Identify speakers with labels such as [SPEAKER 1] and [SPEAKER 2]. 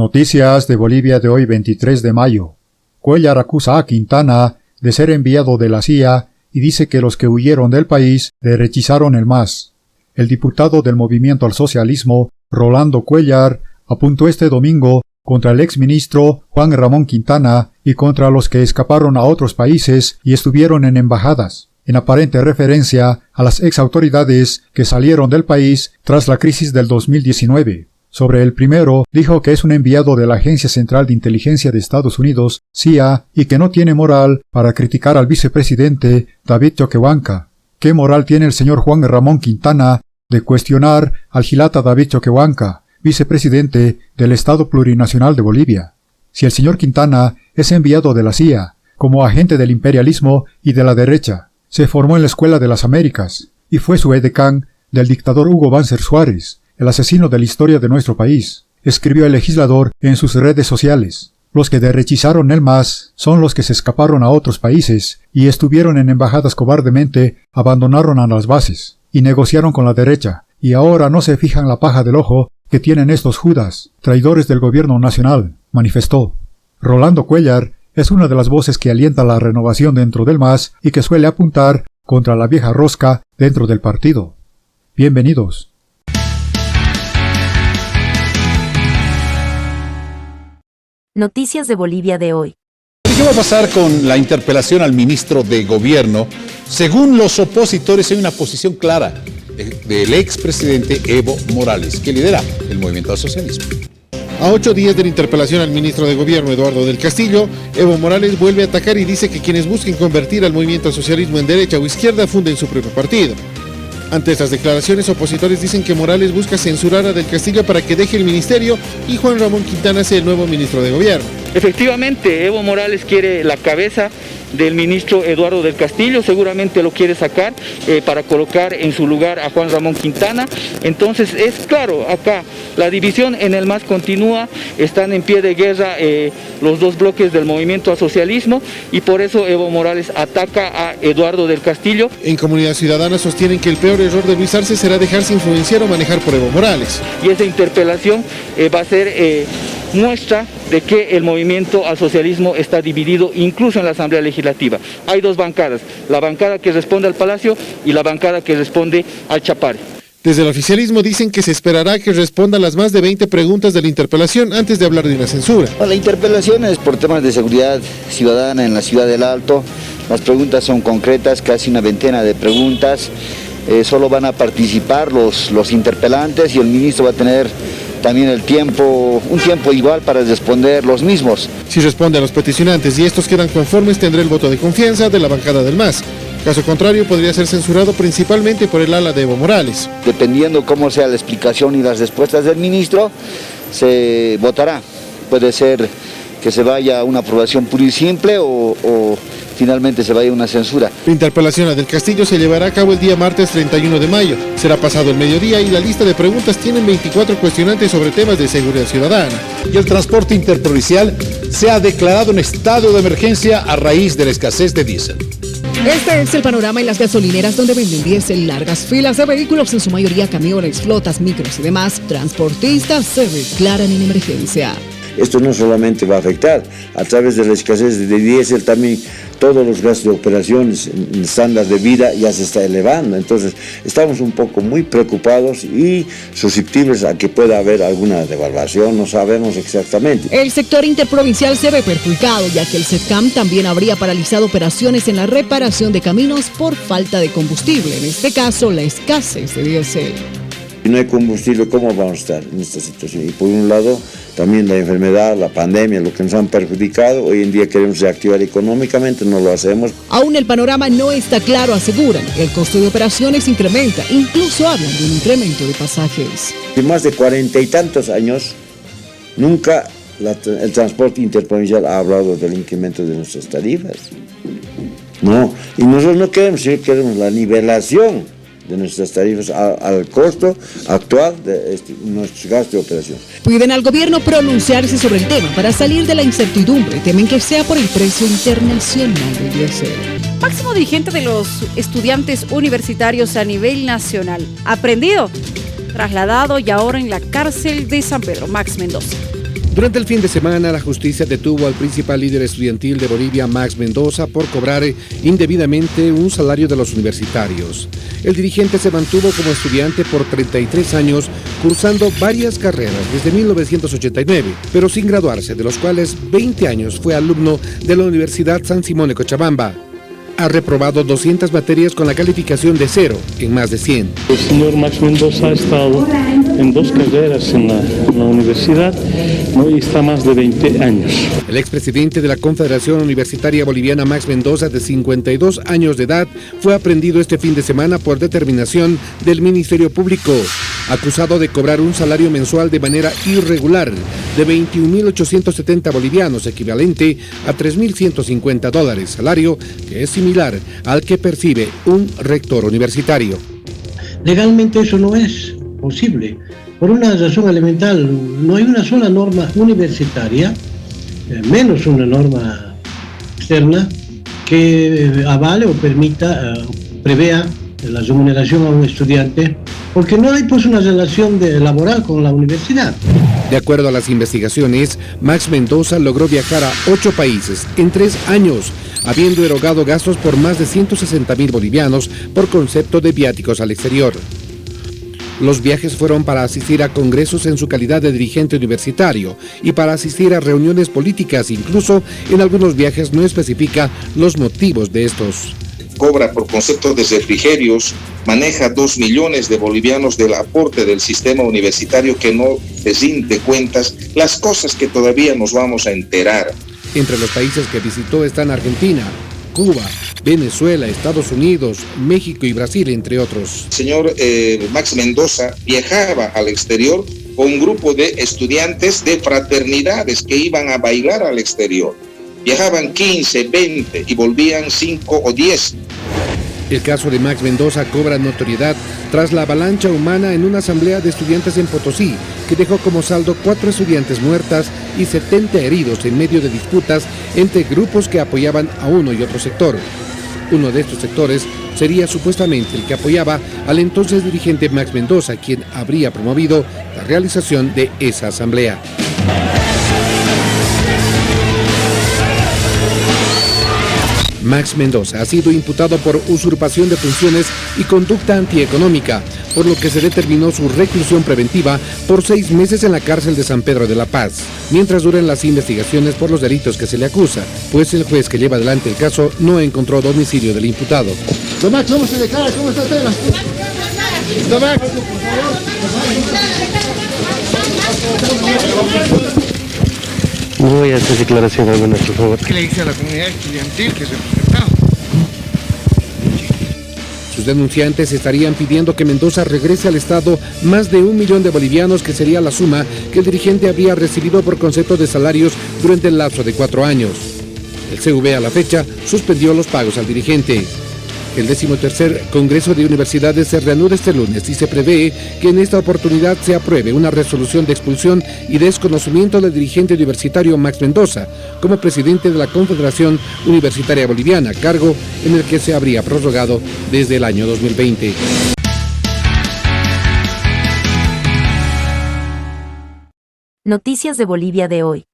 [SPEAKER 1] Noticias de Bolivia de hoy 23 de mayo. Cuéllar acusa a Quintana de ser enviado de la CIA y dice que los que huyeron del país le rechazaron el MAS. El diputado del Movimiento al Socialismo, Rolando Cuéllar, apuntó este domingo contra el exministro Juan Ramón Quintana y contra los que escaparon a otros países y estuvieron en embajadas, en aparente referencia a las exautoridades que salieron del país tras la crisis del 2019. Sobre el primero, dijo que es un enviado de la Agencia Central de Inteligencia de Estados Unidos, CIA, y que no tiene moral para criticar al vicepresidente David Choquehuanca. ¿Qué moral tiene el señor Juan Ramón Quintana de cuestionar al Gilata David Choquehuanca, vicepresidente del Estado Plurinacional de Bolivia? Si el señor Quintana es enviado de la CIA, como agente del imperialismo y de la derecha, se formó en la Escuela de las Américas, y fue su edecán del dictador Hugo Banzer Suárez, el asesino de la historia de nuestro país, escribió el legislador en sus redes sociales. Los que rechazaron el MAS son los que se escaparon a otros países y estuvieron en embajadas cobardemente, abandonaron a las bases y negociaron con la derecha, y ahora no se fijan la paja del ojo que tienen estos judas, traidores del gobierno nacional, manifestó. Rolando Cuéllar es una de las voces que alienta la renovación dentro del MAS y que suele apuntar contra la vieja rosca dentro del partido. Bienvenidos.
[SPEAKER 2] Noticias de Bolivia de hoy.
[SPEAKER 3] ¿Qué va a pasar con la interpelación al ministro de Gobierno? Según los opositores, hay una posición clara del expresidente Evo Morales, que lidera el movimiento al socialismo.
[SPEAKER 4] A 8 días de la interpelación al ministro de Gobierno, Eduardo del Castillo, Evo Morales vuelve a atacar y dice que quienes busquen convertir al movimiento al socialismo en derecha o izquierda funden su propio partido. Ante estas declaraciones, opositores dicen que Morales busca censurar a Del Castillo para que deje el ministerio y Juan Ramón Quintana sea el nuevo ministro de Gobierno.
[SPEAKER 5] Efectivamente, Evo Morales quiere la cabeza del ministro Eduardo del Castillo, seguramente lo quiere sacar para colocar en su lugar a Juan Ramón Quintana. Entonces es claro, acá la división en el MAS continúa, están en pie de guerra los dos bloques del movimiento al socialismo y por eso Evo Morales ataca a Eduardo del Castillo.
[SPEAKER 4] En Comunidad Ciudadana sostienen que el peor error de Luis Arce será dejarse influenciar o manejar por Evo Morales.
[SPEAKER 5] Y esa interpelación va a ser muestra de que el movimiento al socialismo está dividido incluso en la Asamblea Legislativa. Hay dos bancadas, la bancada que responde al Palacio y la bancada que responde al Chapare.
[SPEAKER 4] Desde el oficialismo dicen que se esperará que responda a las más de 20 preguntas de la interpelación antes de hablar de una censura.
[SPEAKER 6] La interpelación es por temas de seguridad ciudadana en la ciudad del Alto. Las preguntas son concretas, casi una veintena de preguntas. Solo van a participar los interpelantes y el ministro va a tener también un tiempo igual para responder los mismos.
[SPEAKER 4] Si responde a los peticionantes y estos quedan conformes, tendrá el voto de confianza de la bancada del MAS. Caso contrario, podría ser censurado principalmente por el ala de Evo Morales.
[SPEAKER 6] Dependiendo cómo sea la explicación y las respuestas del ministro, se votará. Puede ser que se vaya a una aprobación pura y simple o finalmente se vaya a una censura.
[SPEAKER 4] La interpelación a Del Castillo se llevará a cabo el día martes 31 de mayo. Será pasado el mediodía y la lista de preguntas tienen 24 cuestionantes sobre temas de seguridad ciudadana.
[SPEAKER 3] Y el transporte interprovincial se ha declarado en estado de emergencia a raíz de la escasez de diésel.
[SPEAKER 7] Este es el panorama en las gasolineras donde venden diésel. Largas filas de vehículos, en su mayoría camiones, flotas, micros y demás. Transportistas se declaran en emergencia.
[SPEAKER 8] Esto no solamente va a afectar a través de la escasez de diésel, también todos los gastos de operaciones, el estándar de vida ya se está elevando. Entonces estamos un poco muy preocupados y susceptibles a que pueda haber alguna devaluación, no sabemos exactamente.
[SPEAKER 7] El sector interprovincial se ve perjudicado, ya que el SETCAM también habría paralizado operaciones en la reparación de caminos por falta de combustible, en este caso la escasez de diésel.
[SPEAKER 8] Si no hay combustible, ¿cómo vamos a estar en esta situación? Y por un lado, también la enfermedad, la pandemia, lo que nos han perjudicado. Hoy en día queremos reactivar económicamente, no lo hacemos.
[SPEAKER 7] Aún el panorama no está claro, aseguran. El costo de operaciones incrementa, incluso hablan de un incremento de pasajes.
[SPEAKER 8] En más de 40 y tantos años, nunca el transporte interprovincial ha hablado del incremento de nuestras tarifas. No, y nosotros no queremos, queremos la nivelación de nuestras tarifas al costo actual de nuestros gastos de operación.
[SPEAKER 7] Piden al gobierno pronunciarse sobre el tema para salir de la incertidumbre. Temen que sea por el precio internacional del diésel.
[SPEAKER 9] Máximo dirigente de los estudiantes universitarios a nivel nacional. Aprendido, trasladado y ahora en la cárcel de San Pedro. Max Mendoza.
[SPEAKER 10] Durante el fin de semana, la justicia detuvo al principal líder estudiantil de Bolivia, Max Mendoza, por cobrar indebidamente un salario de los universitarios. El dirigente se mantuvo como estudiante por 33 años, cursando varias carreras desde 1989, pero sin graduarse, de los cuales 20 años fue alumno de la Universidad San Simón de Cochabamba. Ha reprobado 200 materias con la calificación de 0 en más de 100.
[SPEAKER 11] El señor Max Mendoza ha estado en 2 carreras en la universidad, ¿no? Y está más de 20 años.
[SPEAKER 10] El expresidente de la Confederación Universitaria Boliviana, Max Mendoza, de 52 años de edad, fue aprehendido este fin de semana por determinación del Ministerio Público, acusado de cobrar un salario mensual de manera irregular de 21.870 bolivianos, equivalente a $3.150, salario que es similar al que percibe un rector universitario.
[SPEAKER 12] Legalmente eso no es posible, por una razón elemental. No hay una sola norma universitaria, menos una norma externa, que avale o permita, prevea la remuneración a un estudiante, porque no hay pues una relación laboral con la universidad.
[SPEAKER 10] De acuerdo a las investigaciones, Max Mendoza logró viajar a 8 países en 3 años, habiendo erogado gastos por más de 160.000 bolivianos por concepto de viáticos al exterior. Los viajes fueron para asistir a congresos en su calidad de dirigente universitario y para asistir a reuniones políticas. Incluso en algunos viajes no especifica los motivos de estos.
[SPEAKER 13] Cobra por concepto de refrigerios, maneja 2 millones de bolivianos del aporte del sistema universitario que no rinde cuentas, las cosas que todavía nos vamos a enterar.
[SPEAKER 10] Entre los países que visitó están Argentina, Cuba, Venezuela, Estados Unidos, México y Brasil, entre otros.
[SPEAKER 13] El señor Max Mendoza viajaba al exterior con un grupo de estudiantes de fraternidades que iban a bailar al exterior. Viajaban 15, 20 y volvían 5 o 10.
[SPEAKER 10] El caso de Max Mendoza cobra notoriedad tras la avalancha humana en una asamblea de estudiantes en Potosí, que dejó como saldo 4 estudiantes muertas y 70 heridos en medio de disputas entre grupos que apoyaban a uno y otro sector. Uno de estos sectores sería supuestamente el que apoyaba al entonces dirigente Max Mendoza, quien habría promovido la realización de esa asamblea. Max Mendoza ha sido imputado por usurpación de funciones y conducta antieconómica, por lo que se determinó su reclusión preventiva por 6 meses en la cárcel de San Pedro de la Paz, mientras duran las investigaciones por los delitos que se le acusa, pues el juez que lleva adelante el caso no encontró domicilio del imputado.
[SPEAKER 4] Don Max, ¿cómo se declara? ¿Cómo está usted? Don Max, por favor.
[SPEAKER 11] No voy a hacer declaración alguna, por favor.
[SPEAKER 14] ¿Qué le dice a la comunidad estudiantil que se representaba?
[SPEAKER 10] Sus denunciantes estarían pidiendo que Mendoza regrese al Estado más de 1 millón de bolivianos, que sería la suma que el dirigente habría recibido por concepto de salarios durante el lapso de 4 años. El CUB a la fecha suspendió los pagos al dirigente. El 13º Congreso de Universidades se reanuda este lunes y se prevé que en esta oportunidad se apruebe una resolución de expulsión y desconocimiento del dirigente universitario Max Mendoza como presidente de la Confederación Universitaria Boliviana, cargo en el que se habría prorrogado desde el año 2020.
[SPEAKER 2] Noticias de Bolivia de hoy.